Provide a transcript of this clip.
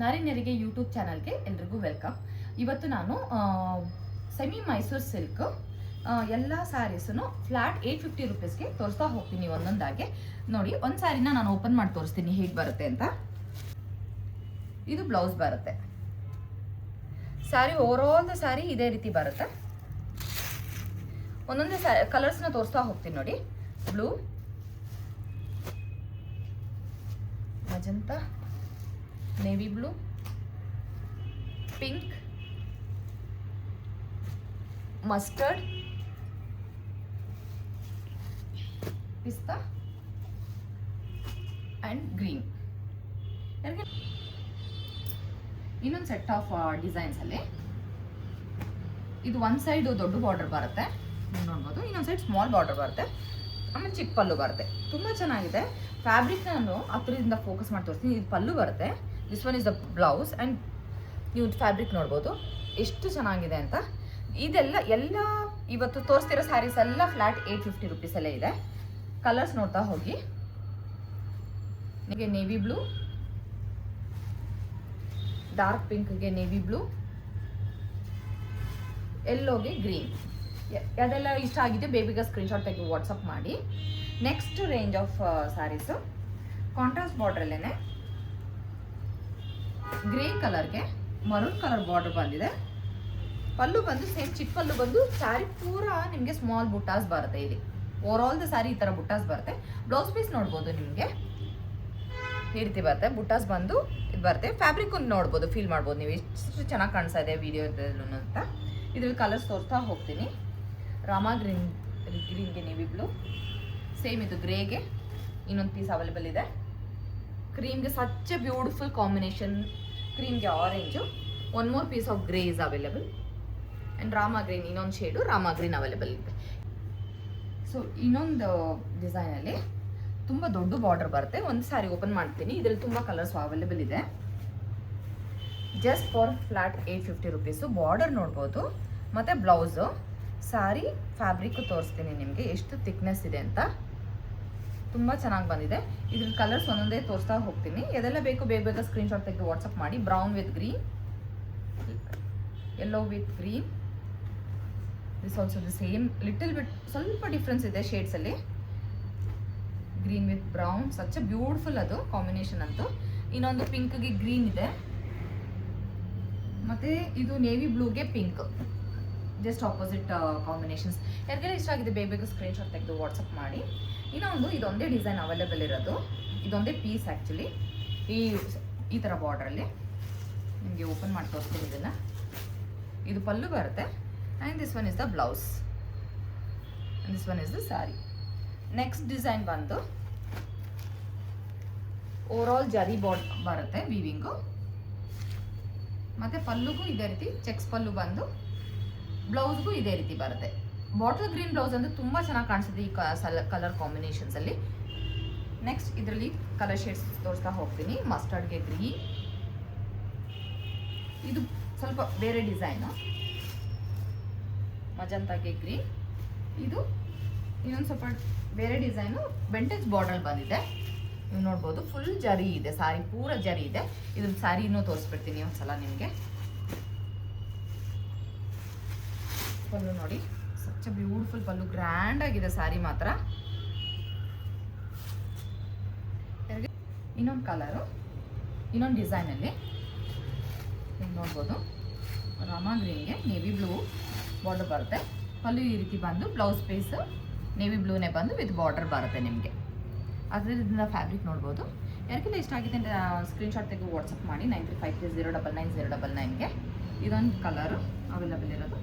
ನಾರಿನೆರಿಗೆ YouTube ಚಾನಲ್ಗೆ ಎಲ್ರಿಗೂ welcome. ಇವತ್ತು ನಾನು ಸೆಮಿ ಮೈಸೂರು ಸಿಲ್ಕ್ ಎಲ್ಲ ಸ್ಯಾರೀಸನ್ನು ಫ್ಲಾಟ್ 850 ರುಪೀಸ್ಗೆ ತೋರಿಸ್ತಾ ಹೋಗ್ತೀನಿ ಒಂದೊಂದಾಗೆ. ನೋಡಿ, ಒಂದು ಸ್ಯಾರಿನ ನಾನು ಓಪನ್ ಮಾಡಿ ತೋರಿಸ್ತೀನಿ ಹೇಗೆ ಬರುತ್ತೆ ಅಂತ. ಇದು ಬ್ಲೌಸ್ ಬರುತ್ತೆ. ಸ್ಯಾರಿ ಓವರಾಲ್ ದ ಸ್ಯಾರಿ ಇದೇ ರೀತಿ ಬರುತ್ತೆ. ಒಂದೊಂದೇ ಕಲರ್ಸ್ನ ತೋರಿಸ್ತಾ ಹೋಗ್ತೀನಿ ನೋಡಿ. Blue, magenta, navy blue, pink, mustard, pista and green. ಇನ್ನೊಂದು ಸೆಟ್ ಆಫ್ ಡಿಸೈನ್ಸ್ ಅಲ್ಲಿ ಇದು ಒಂದು ಸೈಡ್ ದೊಡ್ಡ ಬಾರ್ಡರ್ ಬರುತ್ತೆ, ನೋಡ್ಬೋದು. ಇನ್ನೊಂದು ಸೈಡ್ ಸ್ಮಾಲ್ ಬಾರ್ಡರ್ ಬರುತ್ತೆ, ಆಮೇಲೆ ಚಿಕ್ಕ ಪಲ್ಲು ಬರುತ್ತೆ. ತುಂಬ ಚೆನ್ನಾಗಿದೆ. ಫ್ಯಾಬ್ರಿಕ್ ನಾನು ಹತ್ತಿರದಿಂದ ಫೋಕಸ್ ಮಾಡಿ ತೋರಿಸ್ತೀನಿ. ಇದು ಪಲ್ಲು ಬರುತ್ತೆ. This one is the blouse and ನೀವು ಫ್ಯಾಬ್ರಿಕ್ ನೋಡ್ಬೋದು ಎಷ್ಟು ಚೆನ್ನಾಗಿದೆ ಅಂತ. ಇದೆಲ್ಲ ಇವತ್ತು ತೋರಿಸ್ತಿರೋ ಸ್ಯಾರೀಸ್ ಎಲ್ಲ ಫ್ಲಾಟ್ 850 ರುಪೀಸಲ್ಲೇ ಇದೆ. ಕಲರ್ಸ್ ನೋಡ್ತಾ ಹೋಗಿ. ನಿಮಗೆ ನೇವಿ ಬ್ಲೂ, ಡಾರ್ಕ್ ಪಿಂಕ್ಗೆ ನೇವಿ ಬ್ಲೂ, ಎಲ್ಲೋಗೆ ಗ್ರೀನ್. ಅದೆಲ್ಲ ಇಷ್ಟ ಆಗಿದೆ ಬೇಬಿಗೆ ಸ್ಕ್ರೀನ್ಶಾಟ್ ತೆಗೆದು ವಾಟ್ಸಪ್ ಮಾಡಿ. Next range of saris contrast ಬಾರ್ಡ್ರಲ್ಲೇ ಗ್ರೇ ಕಲರ್ಗೆ ಮರೂನ್ ಕಲರ್ ಬಾರ್ಡರ್ ಬಂದಿದೆ. ಪಲ್ಲು ಬಂದು ಸೇಮ್ ಚಿಕ್ಕ ಪಲ್ಲು ಬಂದು ಸ್ಯಾರಿ ಪೂರ ನಿಮಗೆ ಸ್ಮಾಲ್ ಬುಟ್ಟಾಸ್ ಬರುತ್ತೆ. ಇಲ್ಲಿ ಓವರ್ ಆಲ್ ದ ಸ್ಯಾರಿ ಈ ಥರ ಬುಟ್ಟಾಸ್ ಬರುತ್ತೆ. ಬ್ಲೌಸ್ ಪೀಸ್ ನೋಡ್ಬೋದು, ನಿಮಗೆ ಈ ರೀತಿ ಬರುತ್ತೆ. ಬುಟ್ಟಾಸ್ ಬಂದು ಇದು ಬರುತ್ತೆ. ಫ್ಯಾಬ್ರಿಕ್ ನೋಡ್ಬೋದು, ಫೀಲ್ ಮಾಡ್ಬೋದು ನೀವು ಎಷ್ಟು ಚೆನ್ನಾಗಿ ಕಾಣಿಸ್ತಾ ಇದೆ ವಿಡಿಯೋ ಅಂತ. ಇದ್ರಲ್ಲಿ ಕಲರ್ಸ್ ತೋರಿಸ್ತಾ ಹೋಗ್ತೀನಿ. ರಾಮಾ ಗ್ರೀನ್ಗೆ ನೇವಿ ಬ್ಲೂ, ಸೇಮ್ ಇದು ಗ್ರೇಗೆ ಇನ್ನೊಂದು ಪೀಸ್ ಅವೈಲೇಬಲ್ ಇದೆ. ಕ್ರೀಮ್ಗೆ ಸಚ್ ಎ ಬ್ಯೂಟಿಫುಲ್ ಕಾಂಬಿನೇಷನ್. ಕ್ರೀಮ್ಗೆ orange, one more piece of grey is available and rama green ಇನ್ನೊಂದು ಶೇಡು ರಾಮಾ ಗ್ರೀನ್ ಅವೈಲೇಬಲ್ ಇದೆ. ಸೊ ಇನ್ನೊಂದು ಡಿಸೈನಲ್ಲಿ ತುಂಬ ದೊಡ್ಡ ಬಾರ್ಡರ್ ಬರುತ್ತೆ. ಒಂದು ಸ್ಯಾರಿ ಓಪನ್ ಮಾಡ್ತೀನಿ. ಇದರಲ್ಲಿ ತುಂಬ ಕಲರ್ಸ್ ಅವೈಲೇಬಲ್ ಇದೆ. Just for flat 850 rupees. Border ನೋಡ್ಬೋದು ಮತ್ತು ಬ್ಲೌಸು. ಸ್ಯಾರಿ ಫ್ಯಾಬ್ರಿಕ್ಕು ತೋರಿಸ್ತೀನಿ ನಿಮಗೆ ಎಷ್ಟು ಥಿಕ್ನೆಸ್ ಇದೆ ಅಂತ. ತುಂಬ ಚೆನ್ನಾಗಿ ಬಂದಿದೆ. ಇದ್ರಲ್ಲಿ ಕಲರ್ಸ್ ಒಂದೊಂದೇ ತೋರಿಸ್ತಾ ಹೋಗ್ತೀನಿ. ಅದೆಲ್ಲ ಬೇಕು ಬೇಗ ಸ್ಕ್ರೀನ್ಶಾಟ್ ತೆಗೆದು ವಾಟ್ಸಪ್ ಮಾಡಿ. Brown with green, yellow with green, this also the same, little bit ಸ್ವಲ್ಪ ಡಿಫ್ರೆನ್ಸ್ ಇದೆ ಶೇಡ್ಸಲ್ಲಿ. Green with brown, such a beautiful ಅದು ಕಾಂಬಿನೇಷನ್ ಅಂತೂ. ಇನ್ನೊಂದು ಪಿಂಕ್ಗೆ ಗ್ರೀನ್ ಇದೆ, ಮತ್ತು ಇದು ನೇವಿ ಬ್ಲೂಗೆ ಪಿಂಕ್, ಜಸ್ಟ್ ಆಪೋಸಿಟ್ ಕಾಂಬಿನೇಷನ್ಸ್. ಯಾರಿಗೆಲ್ಲ ಇಷ್ಟ ಆಗಿದೆ ಬೇಗ ಸ್ಕ್ರೀನ್ಶಾಟ್ ತೆಗೆದು ವಾಟ್ಸಪ್ ಮಾಡಿ. ಇನ್ನೊಂದು ಇದೊಂದೇ ಡಿಸೈನ್ ಅವೈಲೇಬಲ್ ಇರೋದು, ಇದೊಂದೇ ಪೀಸ್ ಆ್ಯಕ್ಚುಲಿ. ಈ ಥರ ಬಾರ್ಡ್ರಲ್ಲಿ ನಿಮಗೆ ಓಪನ್ ಮಾಡಿ ತೋರಿಸ್ತೀನಿ ಇದನ್ನು. ಇದು ಪಲ್ಲು ಬರುತ್ತೆ and this one is the blouse and this one is the sari. Next design ಬಂದು ಓವರಾಲ್ ಜರಿ ಬಾರ್ಡ್ ಬರುತ್ತೆ, ವೀವಿಂಗು, ಮತ್ತು ಪಲ್ಲುಗೂ ಇದೇ ರೀತಿ ಚೆಕ್ಸ್ ಪಲ್ಲು ಬಂದು ಬ್ಲೌಸ್ಗೂ ಇದೇ ರೀತಿ ಬರುತ್ತೆ. ಬಾಟಲ್ ಗ್ರೀನ್ ಬ್ಲೌಸ್ ಅಂದರೆ ತುಂಬ ಚೆನ್ನಾಗಿ ಕಾಣಿಸುತ್ತೆ ಈ ಕಲರ್ ಕಾಂಬಿನೇಷನ್ಸಲ್ಲಿ. ನೆಕ್ಸ್ಟ್ ಇದರಲ್ಲಿ ಕಲರ್ ಶೇಡ್ಸ್ ತೋರಿಸ್ತಾ ಹೋಗ್ತೀನಿ. ಮಸ್ಟರ್ಡ್ಗೆ ಗ್ರೀನ್, ಇದು ಸ್ವಲ್ಪ ಬೇರೆ ಡಿಸೈನು. ಮಜಂತಾಗೆ ಗ್ರೀನ್, ಇದು ಇನ್ನೊಂದು ಸ್ವಲ್ಪ ಬೇರೆ ಡಿಸೈನು. ಬೆಂಟೇಜ್ ಬಾರ್ಡರ್ ಬಂದಿದೆ, ನೀವು ನೋಡ್ಬೋದು. ಫುಲ್ ಜರಿ ಇದೆ, ಸ್ಯಾರಿ ಪೂರ ಜರಿ ಇದೆ. ಇದ್ರ ಸ್ಯಾರಿನೂ ತೋರಿಸ್ಬಿಡ್ತೀನಿ ಒಂದ್ಸಲ ನಿಮಗೆ. ಪಲ್ಲು ನೋಡಿ, ಸಚ್ ಬ್ಯೂಟಿಫುಲ್ ಪಲ್ಲು, ಗ್ರ್ಯಾಂಡ್ ಆಗಿದೆ ಸ್ಯಾರಿ ಮಾತ್ರ. ಇನ್ನೊಂದು ಕಲರು, ಇನ್ನೊಂದು ಡಿಸೈನಲ್ಲಿ ನೋಡ್ಬೋದು. ರಾಮಾ ಗ್ರೀನ್ಗೆ ನೇವಿ ಬ್ಲೂ ಬಾರ್ಡರ್ ಬರುತ್ತೆ. ಪಲ್ಲು ಈ ರೀತಿ ಬಂದು ಬ್ಲೌಸ್ ಪೀಸ್ ನೇವಿ ಬ್ಲೂನೇ ಬಂದು ವಿತ್ ಬಾರ್ಡರ್ ಬರುತ್ತೆ ನಿಮಗೆ. ಅದರಿಂದ ಫ್ಯಾಬ್ರಿಕ್ ನೋಡ್ಬೋದು. ಯಾರಿಗೆಲ್ಲ ಇಷ್ಟ ಆಗಿದೆ ಅಂತ ಸ್ಕ್ರೀನ್ಶಾಟ್ ತೆಗೆದು ವಾಟ್ಸಪ್ ಮಾಡಿ 9353099099ಗೆ. ಇದೊಂದು ಕಲರು ಅವೈಲೇಬಲ್ ಇರೋದು.